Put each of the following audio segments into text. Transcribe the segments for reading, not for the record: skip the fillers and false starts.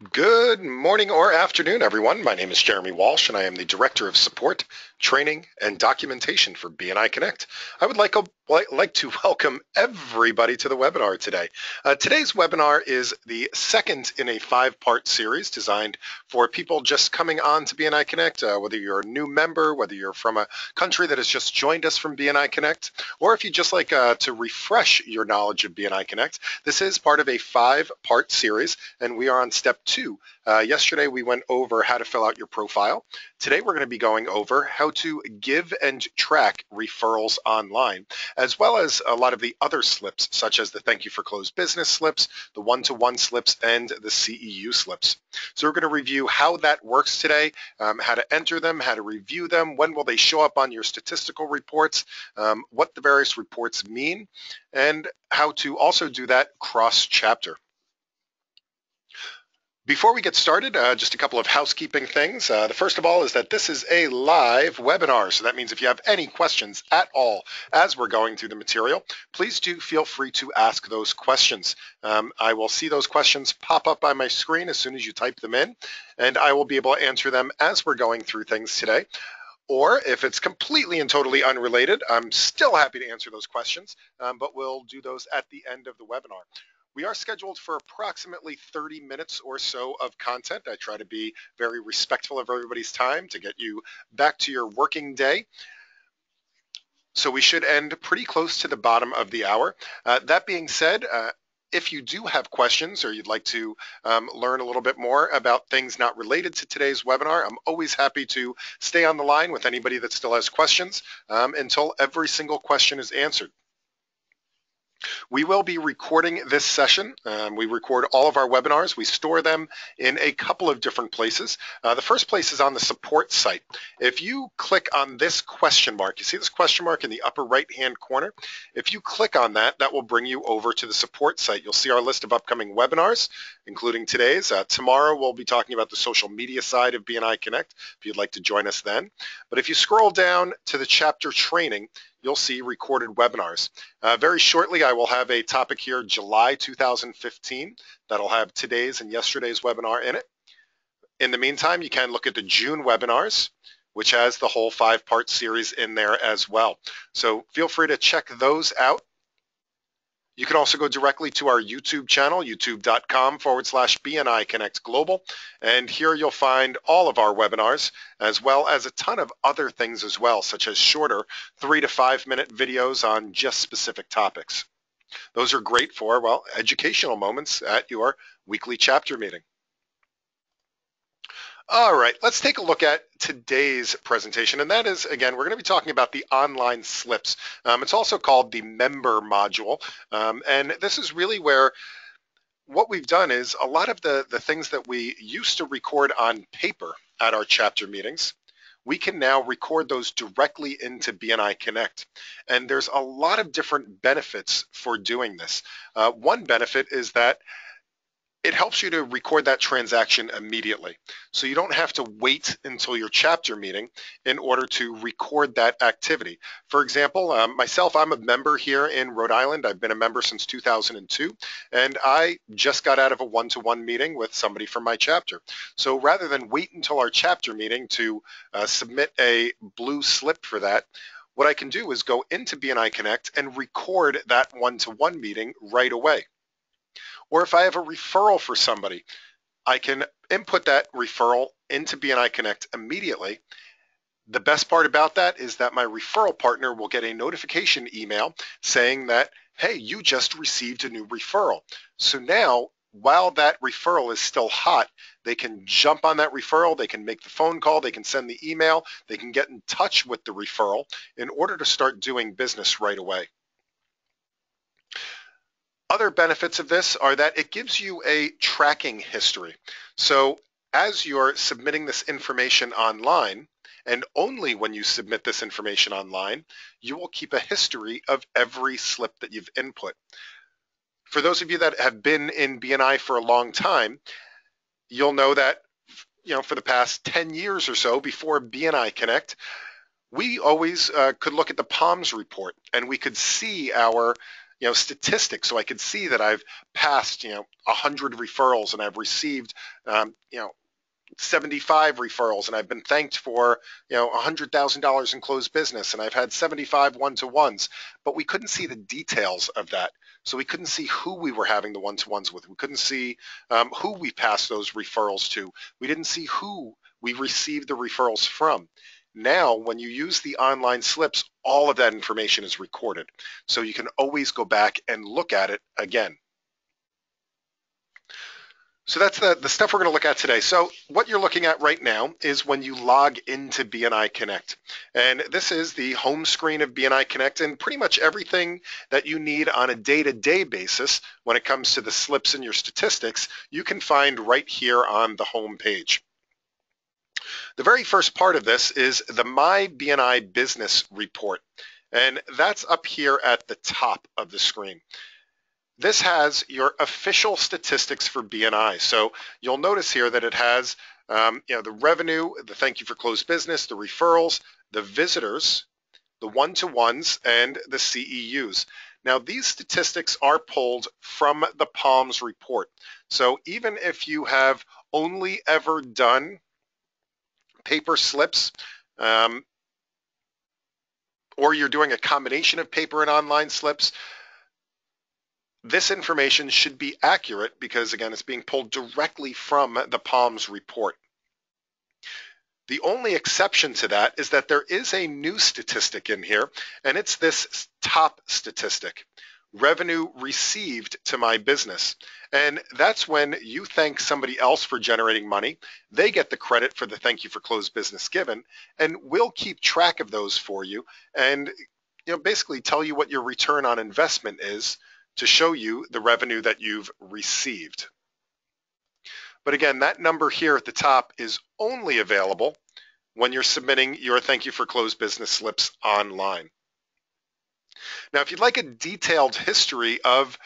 Good morning or afternoon, everyone. My name is Jeremy Walsh, and I am the Director of Support, Training, and Documentation for BNI Connect. I would like to welcome everybody to the webinar today. Today's webinar is the second in a 5-part series designed for people just coming on to BNI Connect, whether you're a new member, whether you're from a country that has just joined us from BNI Connect, or if you just like to refresh your knowledge of BNI Connect. This is part of a 5-part series, and we are on step 2. Yesterday we went over how to fill out your profile. Today we're going to be going over how to give and track referrals online, as well as a lot of the other slips, such as the thank you for closed business slips, the one-to-one slips, and the CEU slips. So we're going to review how that works today, how to enter them, how to review them, when will they show up on your statistical reports, what the various reports mean, and how to also do that cross-chapter. Before we get started, just a couple of housekeeping things. The first of all is that this is a live webinar, so that means if you have any questions at all as we're going through the material, please do feel free to ask those questions. I will see those questions pop up on my screen as soon as you type them in, and I will be able to answer them as we're going through things today. Or if it's completely and totally unrelated, I'm still happy to answer those questions, but we'll do those at the end of the webinar. We are scheduled for approximately 30 minutes or so of content. I try to be very respectful of everybody's time to get you back to your working day. So we should end pretty close to the bottom of the hour. That being said, if you do have questions or you'd like to learn a little bit more about things not related to today's webinar, I'm always happy to stay on the line with anybody that still has questions until every single question is answered. We will be recording this session. We record all of our webinars. We store them in a couple of different places. The first place is on the support site. If you click on this question mark, you see this question mark in the upper right-hand corner? If you click on that, that will bring you over to the support site. You'll see our list of upcoming webinars, including today's. Tomorrow, we'll be talking about the social media side of BNI Connect, if you'd like to join us then. But if you scroll down to the chapter training, you'll see recorded webinars. Very shortly, I will have a topic here, July 2015, that'll have today's and yesterday's webinar in it. In the meantime, you can look at the June webinars, which has the whole 5-part series in there as well. So feel free to check those out. You can also go directly to our YouTube channel, youtube.com/BNI Connect Global. And here you'll find all of our webinars, as well as a ton of other things as well, such as shorter 3 to 5 minute videos on just specific topics. Those are great for, well, educational moments at your weekly chapter meeting. All right, let's take a look at today's presentation, and that is, again, we're going to be talking about the online slips. It's also called the member module, and this is really where what we've done is a lot of the things that we used to record on paper at our chapter meetings, we can now record those directly into BNI Connect. And there's a lot of different benefits for doing this. One benefit is that it helps you to record that transaction immediately. So you don't have to wait until your chapter meeting in order to record that activity. For example, myself, I'm a member here in Rhode Island. I've been a member since 2002, and I just got out of a one-to-one meeting with somebody from my chapter. So rather than wait until our chapter meeting to submit a blue slip for that, what I can do is go into BNI Connect and record that one-to-one meeting right away. Or if I have a referral for somebody, I can input that referral into BNI Connect immediately. The best part about that is that my referral partner will get a notification email saying that, hey, you just received a new referral. So now, while that referral is still hot, they can jump on that referral, they can make the phone call, they can send the email, they can get in touch with the referral in order to start doing business right away. Other benefits of this are that it gives you a tracking history. So as you're submitting this information online, and only when you submit this information online, you will keep a history of every slip that you've input. For those of you that have been in BNI for a long time, you'll know that, for the past 10 years or so before BNI Connect, we always could look at the POMS report and we could see our statistics, so I could see that I've passed 100 referrals and I've received 75 referrals, and I've been thanked for $100,000 in closed business, and I've had 75 one-to-ones. But we couldn't see the details of that, so we couldn't see who we were having the one-to-ones with. We couldn't see who we passed those referrals to. We didn't see who we received the referrals from. Now, when you use the online slips, all of that information is recorded, so you can always go back and look at it again. So that's the stuff we're going to look at today. So what you're looking at right now is when you log into BNI Connect. And this is the home screen of BNI Connect, and pretty much everything that you need on a day-to-day basis when it comes to the slips and your statistics, you can find right here on the home page. The very first part of this is the My BNI Business Report, and that's up here at the top of the screen. This has your official statistics for BNI. So you'll notice here that it has the revenue, the thank you for closed business, the referrals, the visitors, the one-to-ones, and the CEUs. Now, these statistics are pulled from the PALMS report. So even if you have only ever done paper slips, or you're doing a combination of paper and online slips, this information should be accurate because, again, it's being pulled directly from the PALMS report. The only exception to that is that there is a new statistic in here, and it's this top statistic, revenue received to my business. And that's when you thank somebody else for generating money. They get the credit for the thank you for closed business given, and we'll keep track of those for you and basically tell you what your return on investment is to show you the revenue that you've received. But again, that number here at the top is only available when you're submitting your thank you for closed business slips online. Now, if you'd like a detailed history of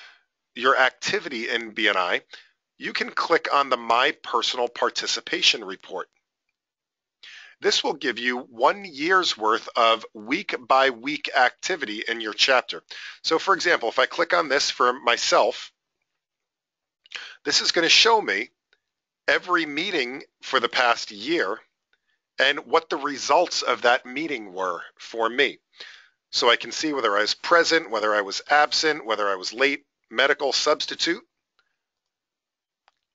your activity in BNI, you can click on the My Personal Participation Report. This will give you 1 year's worth of week-by-week activity in your chapter. So for example, if I click on this for myself, this is going to show me every meeting for the past year and what the results of that meeting were for me. So I can see whether I was present, whether I was absent, whether I was late, medical, substitute.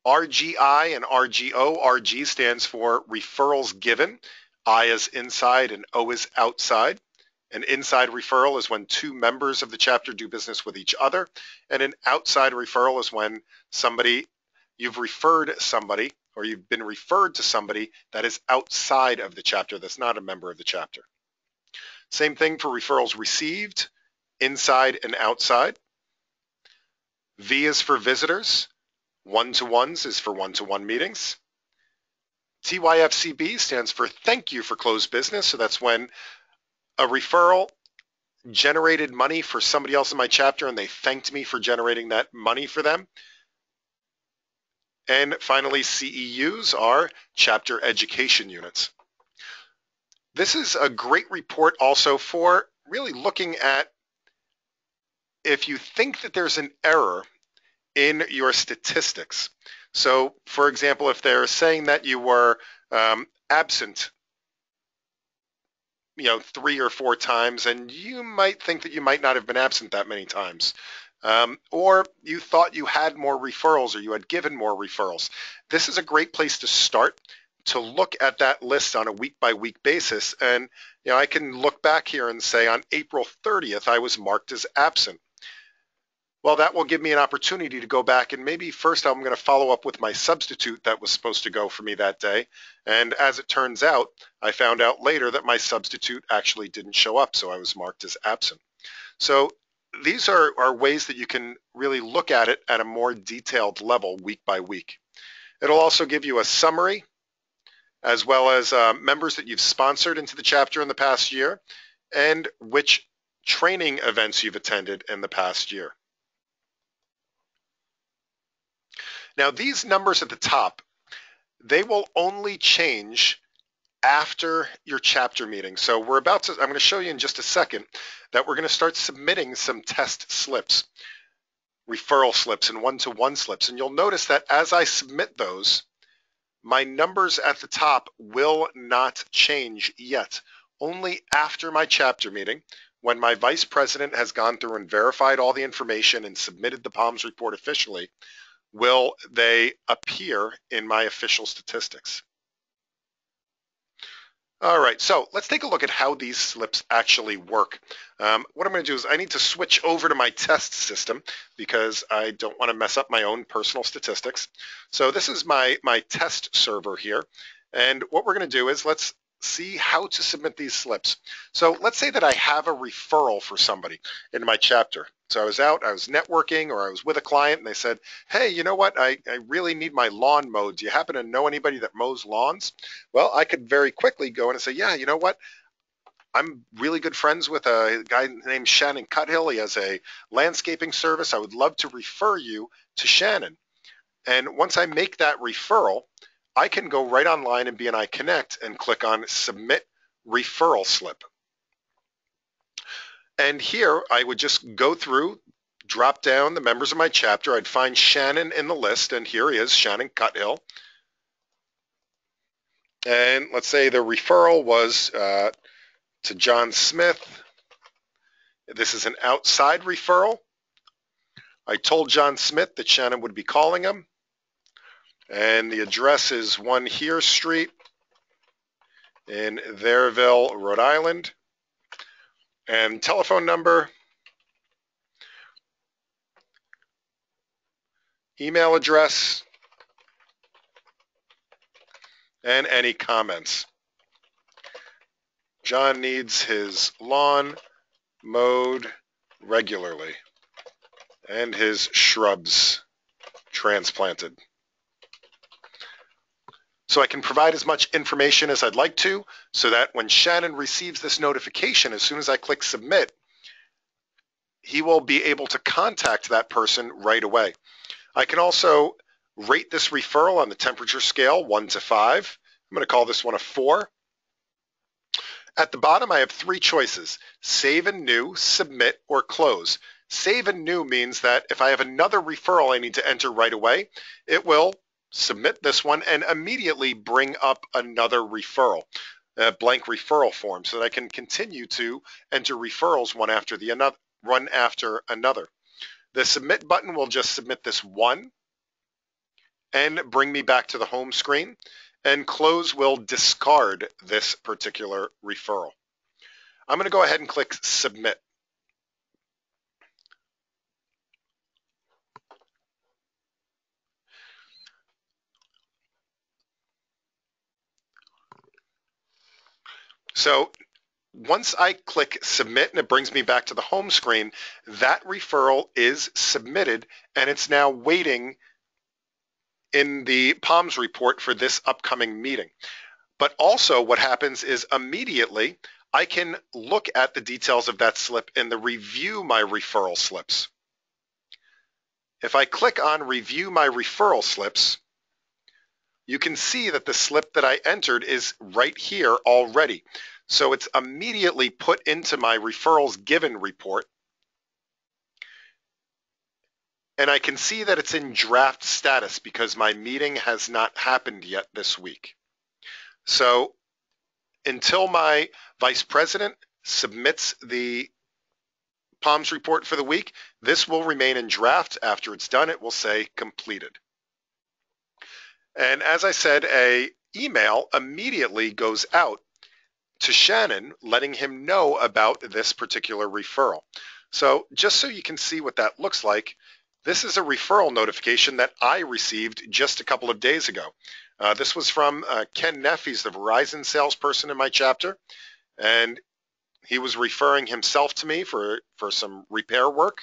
RGI and RGO. RG stands for referrals given. I is inside and O is outside. An inside referral is when two members of the chapter do business with each other. And an outside referral is when you've referred somebody or you've been referred to somebody that is outside of the chapter, that's not a member of the chapter. Same thing for referrals received, inside and outside. V is for visitors. One-to-ones is for one-to-one meetings. TYFCB stands for thank you for closed business. So that's when a referral generated money for somebody else in my chapter and they thanked me for generating that money for them. And finally, CEUs are chapter education units. This is a great report also for really looking at if you think that there's an error in your statistics. So for example, if they're saying that you were absent 3 or 4 times, and you might think that you might not have been absent that many times, or you thought you had more referrals or you had given more referrals, this is a great place to start to look at that list on a week-by-week basis. And I can look back here and say on April 30th I was marked as absent. Well, that will give me an opportunity to go back and maybe first I'm going to follow up with my substitute that was supposed to go for me that day. And as it turns out, I found out later that my substitute actually didn't show up, so I was marked as absent. So these are ways that you can really look at it at a more detailed level week by week. It'll also give you a summary as well as members that you've sponsored into the chapter in the past year and which training events you've attended in the past year. Now, these numbers at the top, they will only change after your chapter meeting. So I'm going to show you in just a second that we're going to start submitting some test slips, referral slips and one-to-one slips. And you'll notice that as I submit those, my numbers at the top will not change yet. Only after my chapter meeting, when my vice president has gone through and verified all the information and submitted the POMS report officially, will they appear in my official statistics. All right, so let's take a look at how these slips actually work. What I'm going to do is I need to switch over to my test system because I don't want to mess up my own personal statistics. So this is my test server here. And what we're going to do is let's see how to submit these slips. So let's say that I have a referral for somebody in my chapter. So I was networking, or I was with a client and they said, hey, you know what? I really need my lawn mowed. Do you happen to know anybody that mows lawns? Well, I could very quickly go in and say, yeah, you know what? I'm really good friends with a guy named Shannon Cuthill. He has a landscaping service. I would love to refer you to Shannon. And once I make that referral, I can go right online in BNI Connect and click on Submit Referral Slip. And here I would just go through, drop down the members of my chapter. I'd find Shannon in the list, and here he is, Shannon Cuthill. And let's say the referral was to John Smith. This is an outside referral. I told John Smith that Shannon would be calling him. And the address is 1 Here Street in Thareville, Rhode Island. And telephone number, email address, and any comments. John needs his lawn mowed regularly and his shrubs transplanted. So I can provide as much information as I'd like to, so that when Shannon receives this notification, as soon as I click submit, he will be able to contact that person right away. I can also rate this referral on the temperature scale, 1 to 5. I'm going to call this one a 4. At the bottom, I have 3 choices: save and new, submit, or close. Save and new means that if I have another referral I need to enter right away, it will submit this one and immediately bring up another referral, a blank referral form, so that I can continue to enter referrals one after another. The submit button will just submit this one and bring me back to the home screen, and close will discard this particular referral. I'm going to go ahead and click submit. So once I click submit and it brings me back to the home screen, that referral is submitted and it's now waiting in the POMS report for this upcoming meeting. But also what happens is immediately I can look at the details of that slip in the Review My Referral Slips. If I click on Review My Referral Slips, you can see that the slip that I entered is right here already. So it's immediately put into my referrals given report. And I can see that it's in draft status because my meeting has not happened yet this week. So until my vice president submits the POMS report for the week, this will remain in draft. After it's done, it will say completed. And as I said, an email immediately goes out to Shannon letting him know about this particular referral. So just so you can see what that looks like, this is a referral notification that I received just a couple of days ago. This was from Ken Neff. He's the Verizon salesperson in my chapter, and he was referring himself to me for some repair work.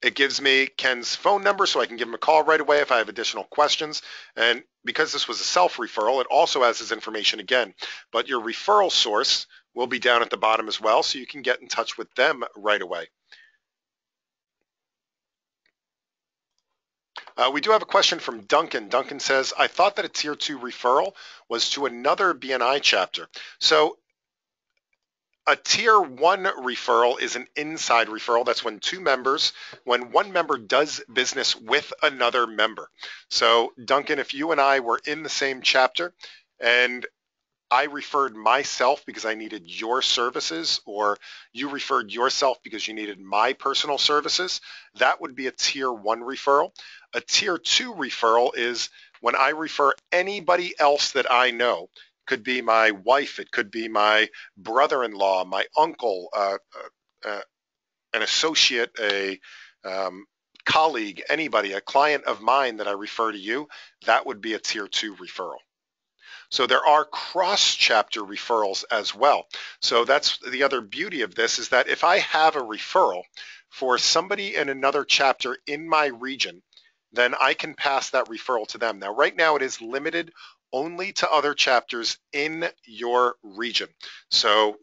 It gives me Ken's phone number so I can give him a call right away if I have additional questions. And because this was a self-referral, it also has his information again. But your referral source will be down at the bottom as well, so you can get in touch with them right away. We do have a question from Duncan. Duncan says, I thought that a tier 2 referral was to another BNI chapter. So a tier 1 referral is an inside referral. That's when one member does business with another member. So Duncan, if you and I were in the same chapter and I referred myself because I needed your services, or you referred yourself because you needed my personal services, that would be a tier 1 referral. A tier 2 referral is when I refer anybody else that I know. Could be my wife, it could be my brother-in-law, my uncle, an associate, a colleague, anybody, a client of mine that I refer to you, that would be a tier 2 referral. So there are cross-chapter referrals as well. So that's the other beauty of this, is that if I have a referral for somebody in another chapter in my region, then I can pass that referral to them. Now, right now it is limited only to other chapters in your region. So,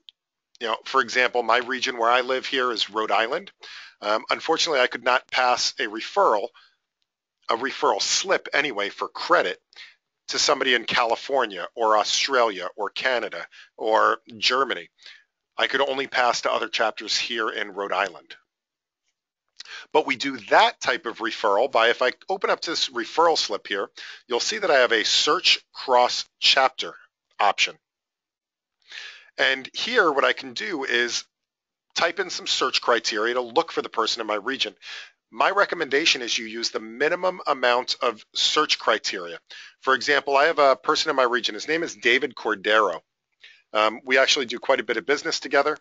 for example, my region where I live here is Rhode Island. Unfortunately, I could not pass a referral slip anyway for credit to somebody in California or Australia or Canada or Germany. I could only pass to other chapters here in Rhode Island. But we do that type of referral by, if I open up this referral slip here, you'll see that I have a search cross chapter option. And here what I can do is type in some search criteria to look for the person in my region. My recommendation is you use the minimum amount of search criteria. For example, I have a person in my region. His name is David Cordero. We actually do quite a bit of business together.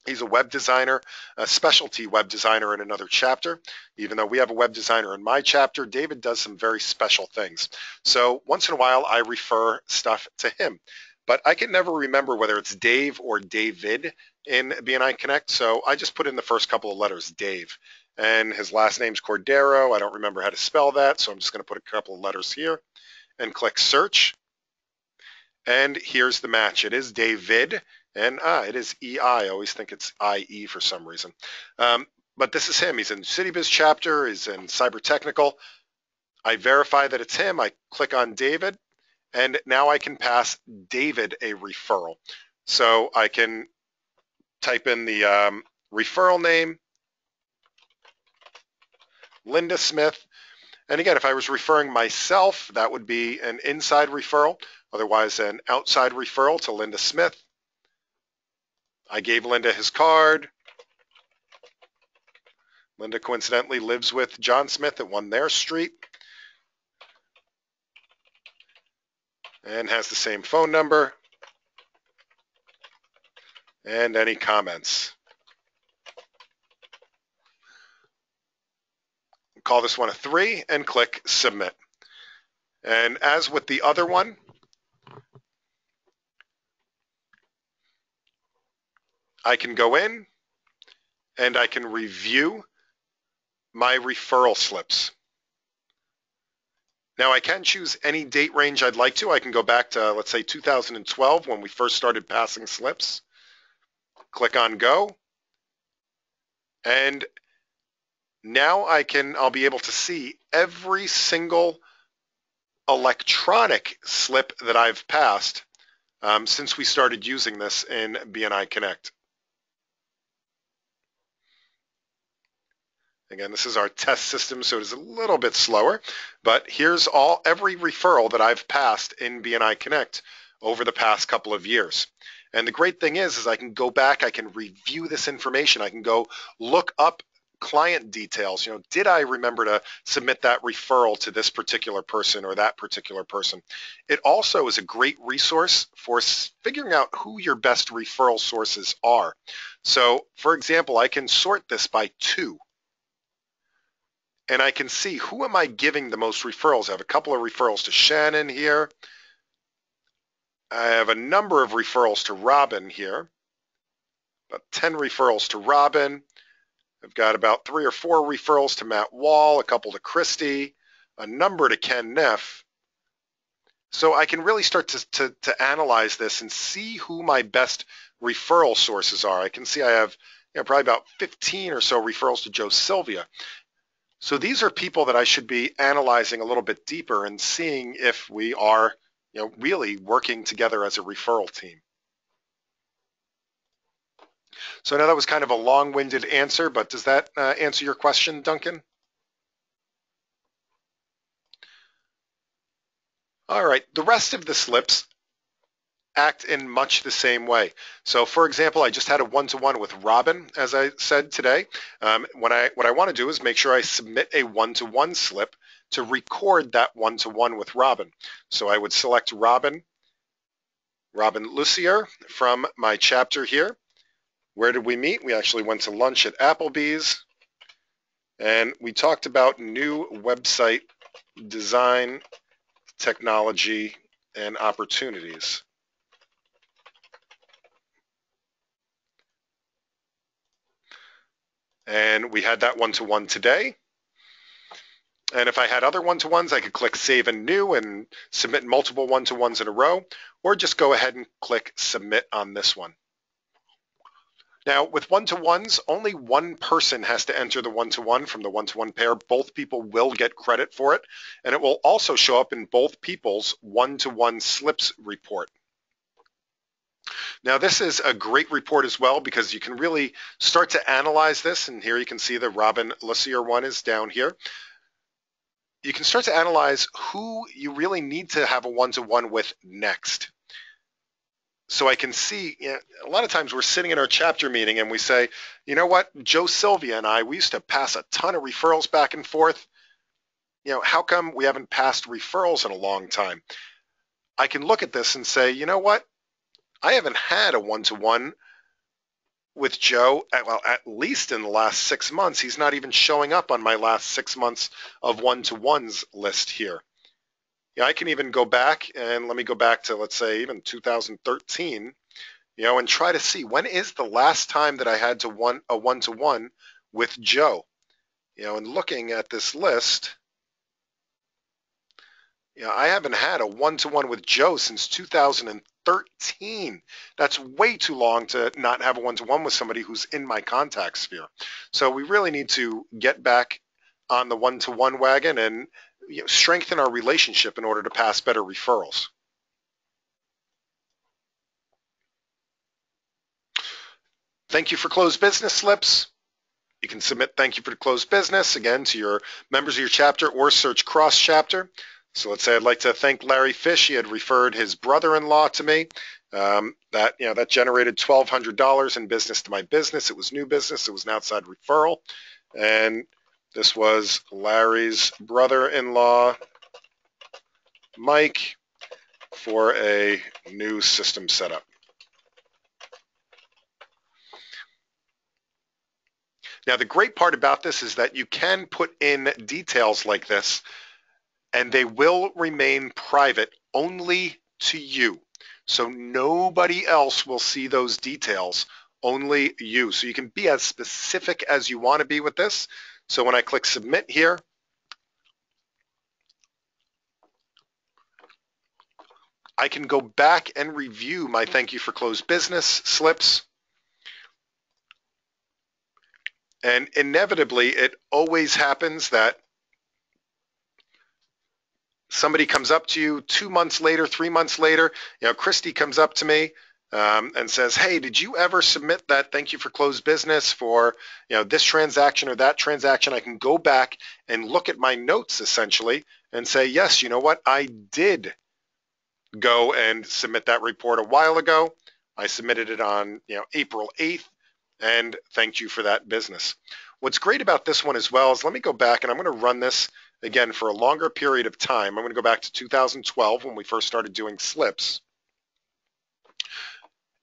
He's a web designer, a specialty web designer in another chapter. Even though we have a web designer in my chapter, David does some very special things. So once in a while, I refer stuff to him. But I can never remember whether it's Dave or David in BNI Connect. So I just put in the first couple of letters, Dave. And his last name's Cordero. I don't remember how to spell that, so I'm just going to put a couple of letters here and click search. And here's the match. It is David, and it is EI. I always think it's IE for some reason. But this is him. He's in CityBiz chapter. He's in Cyber Technical. I verify that it's him. I click on David, and now I can pass David a referral. So I can type in the referral name, Linda Smith. And again, if I was referring myself, that would be an inside referral, otherwise an outside referral to Linda Smith. I gave Linda his card. Linda coincidentally lives with John Smith at 1 their street and has the same phone number. And any comments? Call this one a 3 and click submit. And as with the other one, I can go in and I can review my referral slips. Now I can choose any date range I'd like to. I can go back to, let's say, 2012 when we first started passing slips. Click on go. And now I'll be able to see every single electronic slip that I've passed since we started using this in BNI Connect. Again, this is our test system, so it is a little bit slower, but here's every referral that I've passed in BNI Connect over the past couple of years. And the great thing is I can go back, I can review this information, I can go look up client details. Did I remember to submit that referral to this particular person or that particular person? It also is a great resource for figuring out who your best referral sources are. So, for example, I can sort this by 2. And I can see who am I giving the most referrals. I have a couple of referrals to Shannon here. I have a number of referrals to Robin here. About 10 referrals to Robin. I've got about 3 or 4 referrals to Matt Wall, a couple to Christy, a number to Ken Neff. So I can really start to analyze this and see who my best referral sources are. I can see I have probably about 15 or so referrals to Joe Sylvia. So these are people that I should be analyzing a little bit deeper and seeing if we are, really working together as a referral team. So I know that was kind of a long-winded answer, but does that answer your question, Duncan? All right, the rest of the slips act in much the same way. So for example, I just had a one-to-one with Robin, as I said today. What I want to do is make sure I submit a one-to-one slip to record that one-to-one with Robin. So I would select Robin Lucier from my chapter here. Where did we meet? We actually went to lunch at Applebee's, and we talked about new website design, technology, and opportunities. And we had that one-to-one today. And if I had other one-to-ones, I could click Save and New and submit multiple one-to-ones in a row, or just go ahead and click Submit on this one. Now, with one-to-ones, only one person has to enter the one-to-one from the one-to-one pair. Both people will get credit for it, and it will also show up in both people's one-to-one slips report. Now, this is a great report as well because you can really start to analyze this, and here you can see the Robin Lucier one is down here. You can start to analyze who you really need to have a one-to-one with next. So I can see, a lot of times we're sitting in our chapter meeting and we say, you know what, Joe Sylvia and I, we used to pass a ton of referrals back and forth. How come we haven't passed referrals in a long time? I can look at this and say, you know what, I haven't had a one-to-one with Joe, at least in the last 6 months. He's not even showing up on my last 6 months of one-to-ones list here. I can even go back, and let me go back to, let's say, even 2013, and try to see when is the last time that I had a one-to-one with Joe. And looking at this list, I haven't had a one-to-one with Joe since 2013. That's way too long to not have a one-to-one with somebody who's in my contact sphere. So we really need to get back on the one-to-one wagon and strengthen our relationship in order to pass better referrals. Thank you for closed business slips. You can submit thank you for the closed business, again, to your members of your chapter or search cross chapter. So let's say I'd like to thank Larry Fish. He had referred his brother-in-law to me. That generated $1,200 in business to my business. It was new business. It was an outside referral. And this was Larry's brother-in-law, Mike, for a new system setup. Now, the great part about this is that you can put in details like this, and they will remain private only to you. So nobody else will see those details, only you. So you can be as specific as you want to be with this. So when I click Submit here, I can go back and review my thank you for closed business slips. And inevitably, it always happens that somebody comes up to you 2 months later, 3 months later. Christy comes up to me and says, hey, did you ever submit that thank you for closed business for this transaction or that transaction? I can go back and look at my notes essentially and say, yes, you know what, I did go and submit that report a while ago. I submitted it on April 8th and thanked you for that business. What's great about this one as well is, let me go back and I'm going to run this again for a longer period of time. I'm going to go back to 2012 when we first started doing slips.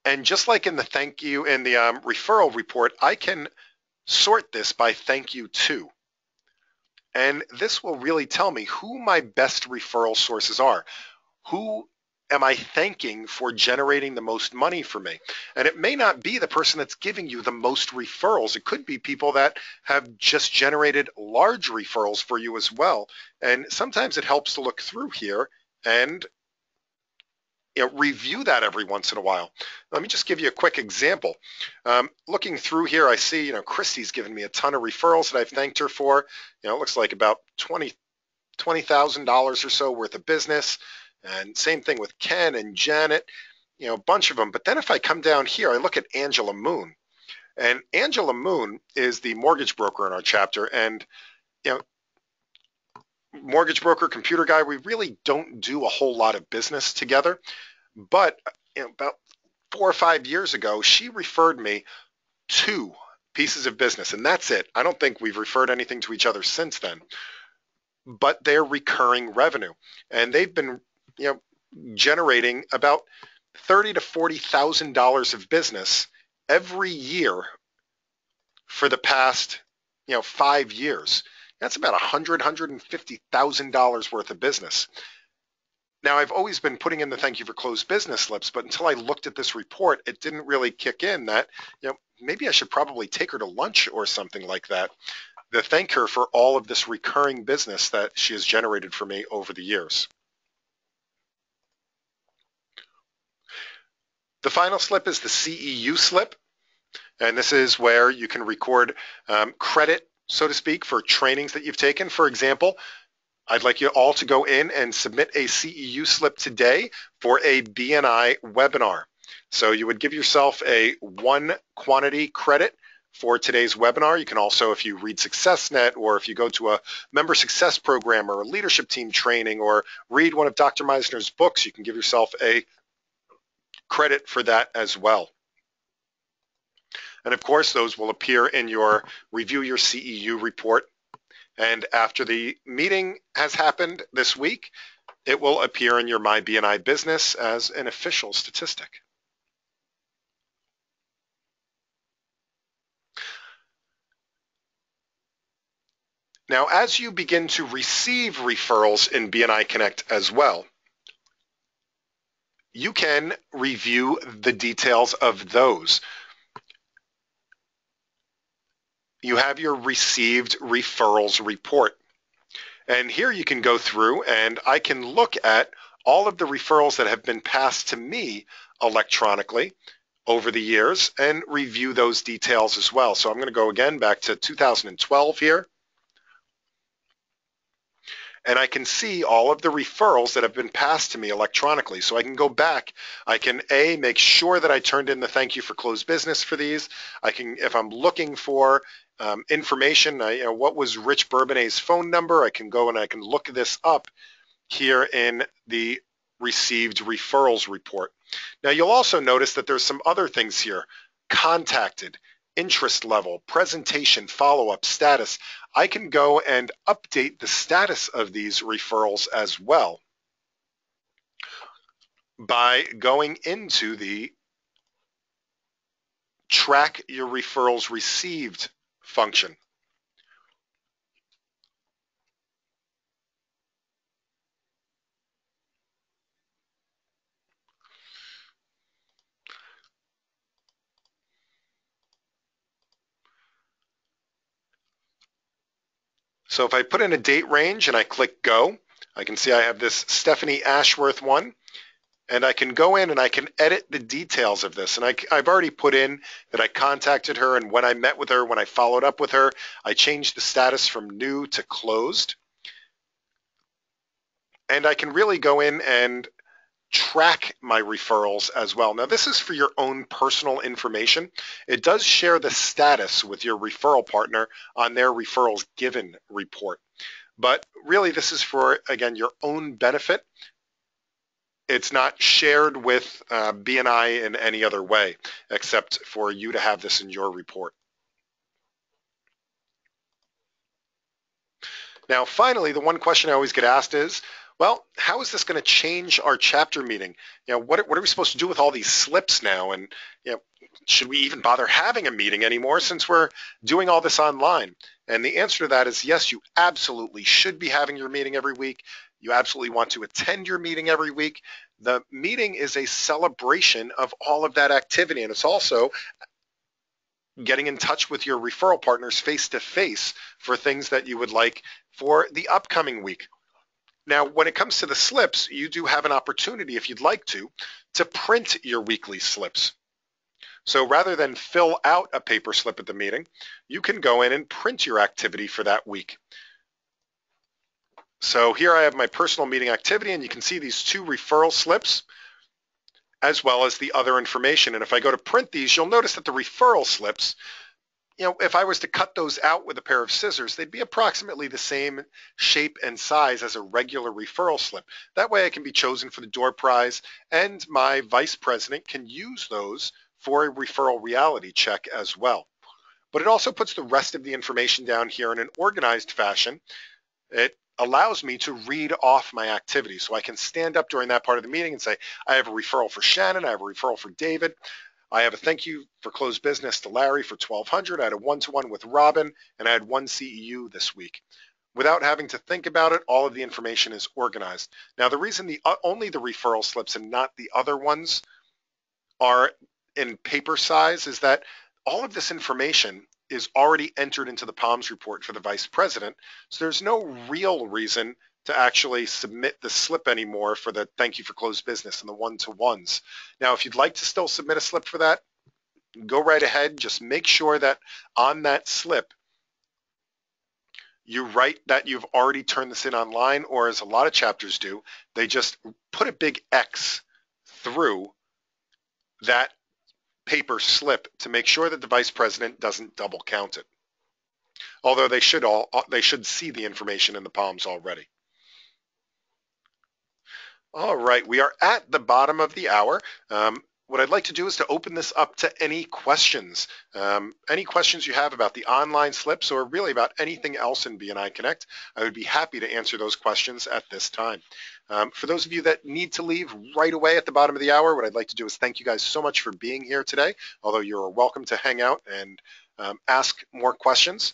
And just like in the thank you in the referral report, I can sort this by thank you to. And this will really tell me who my best referral sources are. Who am I thanking for generating the most money for me? And it may not be the person that's giving you the most referrals. It could be people that have just generated large referrals for you as well. And sometimes it helps to look through here and review that every once in a while. Let me just give you a quick example. Looking through here, I see, Christy's given me a ton of referrals that I've thanked her for. It looks like about $20,000 or so worth of business. And same thing with Ken and Janet, a bunch of them. But then if I come down here, I look at Angela Moon. And Angela Moon is the mortgage broker in our chapter. And, mortgage broker, computer guy, we really don't do a whole lot of business together. But about 4 or 5 years ago, she referred me 2 pieces of business, and that's it. I don't think we've referred anything to each other since then. But they're recurring revenue, and they've been, generating about $30,000 to $40,000 of business every year for the past, 5 years. That's about $150,000 worth of business. Now, I've always been putting in the thank you for closed business slips, but until I looked at this report, it didn't really kick in that, maybe I should probably take her to lunch or something like that to thank her for all of this recurring business that she has generated for me over the years. The final slip is the CEU slip, and this is where you can record credit, so to speak, for trainings that you've taken. For example, I'd like you all to go in and submit a CEU slip today for a BNI webinar. So you would give yourself a 1 quantity credit for today's webinar. You can also, if you read SuccessNet, or if you go to a member success program or a leadership team training, or read one of Dr. Meisner's books, you can give yourself a credit for that as well. And of course, those will appear in your Review Your CEU report. And after the meeting has happened this week, it will appear in your My BNI Business as an official statistic. Now, as you begin to receive referrals in BNI Connect as well, you can review the details of those. You have your received referrals report. And here you can go through and I can look at all of the referrals that have been passed to me electronically over the years and review those details as well. So I'm going to go again back to 2012 here. And I can see all of the referrals that have been passed to me electronically. So I can go back, I can make sure that I turned in the thank you for closed business for these. I can, if I'm looking for information, what was Rich Bourbonnet's phone number, I can go and I can look this up here in the received referrals report. Now you'll also notice that there's some other things here: contacted, interest level, presentation, follow-up, status. I can go and update the status of these referrals as well by going into the track your referrals received function. So if I put in a date range and I click go, I can see I have this Stephanie Ashworth one, and I can go in and I can edit the details of this. And I've already put in that I contacted her, and when I met with her, when I followed up with her, I changed the status from new to closed. And I can really go in and track my referrals as well. Now, this is for your own personal information. It does share the status with your referral partner on their referrals given report. But really, this is for, again, your own benefit. It's not shared with BNI in any other way, except for you to have this in your report. Now, finally, the one question I always get asked is, well, how is this going to change our chapter meeting? What are we supposed to do with all these slips now? And should we even bother having a meeting anymore since we're doing all this online? And the answer to that is yes, you absolutely should be having your meeting every week. You absolutely want to attend your meeting every week. The meeting is a celebration of all of that activity, and it's also getting in touch with your referral partners face-to-face for things that you would like for the upcoming week. Now, when it comes to the slips, you do have an opportunity, if you'd like to print your weekly slips. So rather than fill out a paper slip at the meeting, you can go in and print your activity for that week. So here I have my personal meeting activity, and you can see these 2 referral slips as well as the other information. And if I go to print these, you'll notice that the referral slips, if I was to cut those out with a pair of scissors, they'd be approximately the same shape and size as a regular referral slip. That way I can be chosen for the door prize, and my vice president can use those for a referral reality check as well. But it also puts the rest of the information down here in an organized fashion. It allows me to read off my activity. So I can stand up during that part of the meeting and say, I have a referral for Shannon, I have a referral for David, I have a thank you for closed business to Larry for $1,200, I had a one-to-one with Robin, and I had 1 CEU this week. Without having to think about it, all of the information is organized. Now, the reason only the referral slips and not the other ones are in paper size is that all of this information is already entered into the POMS report for the vice president, so there's no real reason to actually submit the slip anymore for the thank you for closed business and the one-to-ones. Now, if you'd like to still submit a slip for that, go right ahead. Just make sure that on that slip, you write that you've already turned this in online, or as a lot of chapters do, they just put a big X through that paper slip to make sure that the vice president doesn't double count it. Although they should see the information in the POMS already. All right, we are at the bottom of the hour. What I'd like to do is to open this up to any questions. Any questions you have about the online slips, or really about anything else in BNI Connect, I would be happy to answer those questions at this time. For those of you that need to leave right away at the bottom of the hour, what I'd like to do is thank you guys so much for being here today, although you're welcome to hang out and ask more questions.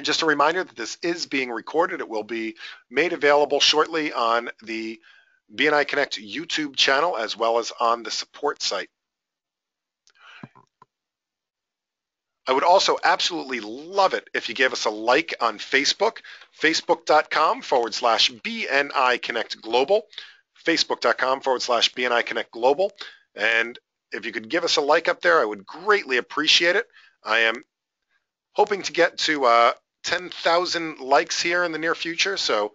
Just a reminder that this is being recorded. It will be made available shortly on the BNI Connect YouTube channel as well as on the support site. I would also absolutely love it if you gave us a like on Facebook, facebook.com/BNI Connect Global, facebook.com/BNI Connect Global. And if you could give us a like up there, I would greatly appreciate it. I am hoping to get to 10,000 likes here in the near future, so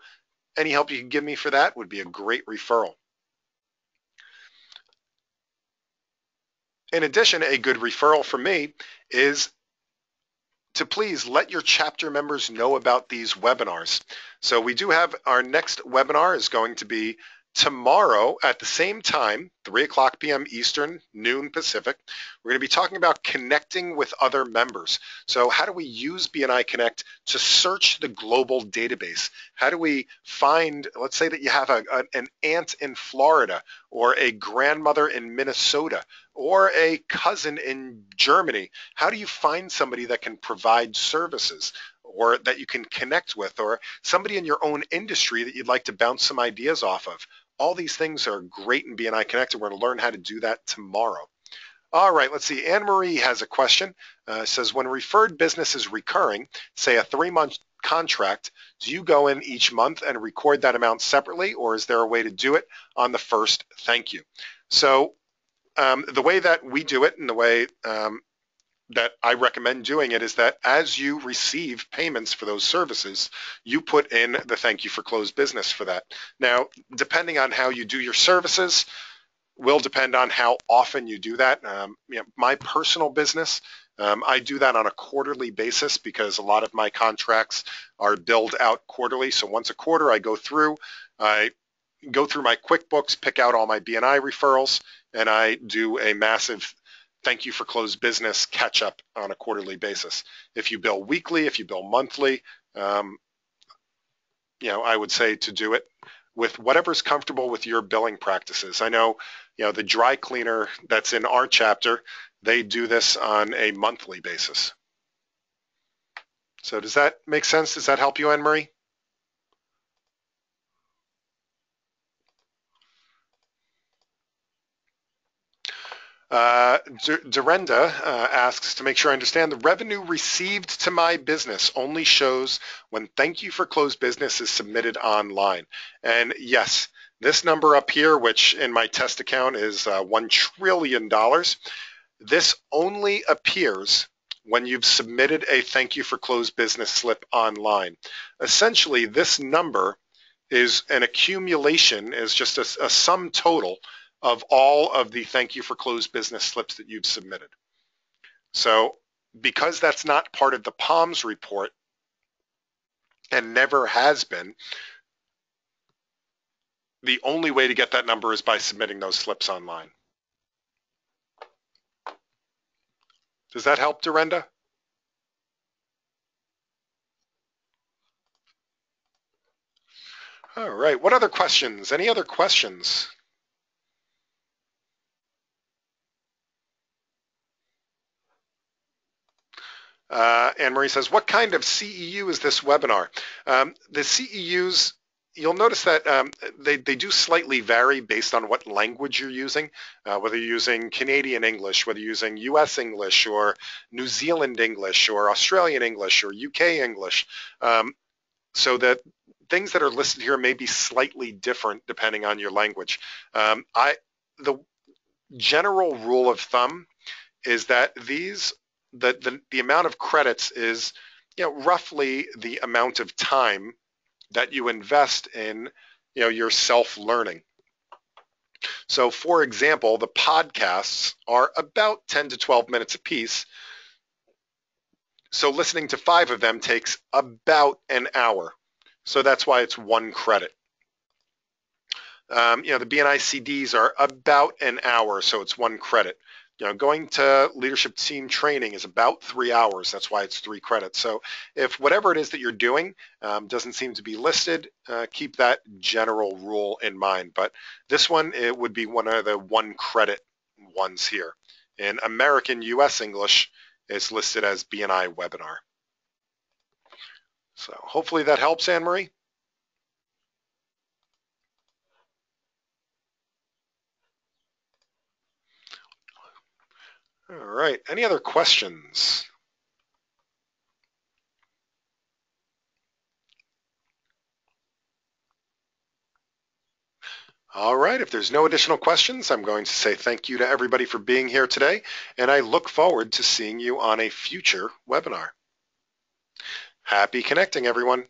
any help you can give me for that would be a great referral. In addition, a good referral for me is to please let your chapter members know about these webinars. So we do have our next webinar is going to be tomorrow at the same time, 3:00 p.m. Eastern, noon Pacific. We're going to be talking about connecting with other members. So how do we use BNI Connect to search the global database? How do we find, let's say that you have an aunt in Florida, or a grandmother in Minnesota, or a cousin in Germany. How do you find somebody that can provide services, or that you can connect with, or somebody in your own industry that you'd like to bounce some ideas off of? All these things are great in BNI Connect, and we're going to learn how to do that tomorrow. All right, let's see. Anne-Marie has a question. Says, when referred business is recurring, say a 3-month contract, do you go in each month and record that amount separately, or is there a way to do it on the first thank you? So the way that we do it, and the way that I recommend doing it, is that as you receive payments for those services, you put in the thank you for closed business for that. Now, depending on how you do your services will depend on how often you do that. My personal business, I do that on a quarterly basis because a lot of my contracts are billed out quarterly. So once a quarter, I go through my QuickBooks, pick out all my BNI referrals, and I do a massive thank you for closed business catch up on a quarterly basis. If you bill weekly, if you bill monthly, I would say to do it with whatever's comfortable with your billing practices. I know, the dry cleaner that's in our chapter, they do this on a monthly basis. So does that make sense? Does that help you, Anne-Marie? Dorenda asks, to make sure I understand, the revenue received to my business only shows when thank you for closed business is submitted online. And yes, this number up here, which in my test account is $1 trillion, this only appears when you've submitted a thank you for closed business slip online. Essentially, this number is an accumulation, is just a sum total of all of the thank you for closed business slips that you've submitted. So because that's not part of the POMS report and never has been, the only way to get that number is by submitting those slips online. Does that help, Dorenda? All right, what other questions? Any other questions? Anne-Marie says, what kind of CEU is this webinar? The CEUs, you'll notice that they do slightly vary based on what language you're using, whether you're using Canadian English, whether you're using US English or New Zealand English or Australian English or UK English. So that things that are listed here may be slightly different depending on your language. The general rule of thumb is that the amount of credits is, roughly the amount of time that you invest in, your self-learning. So for example, the podcasts are about 10 to 12 minutes apiece. So listening to 5 of them takes about an hour. So that's why it's 1 credit. The BNI CDs are about an hour, so it's 1 credit. Going to leadership team training is about 3 hours. That's why it's 3 credits. So if whatever it is that you're doing doesn't seem to be listed, keep that general rule in mind. But this one, it would be one of the 1 credit ones here. In American US English, it's listed as BNI webinar. So hopefully that helps, Anne-Marie. All right, any other questions? All right, if there's no additional questions, I'm going to say thank you to everybody for being here today, and I look forward to seeing you on a future webinar. Happy connecting, everyone.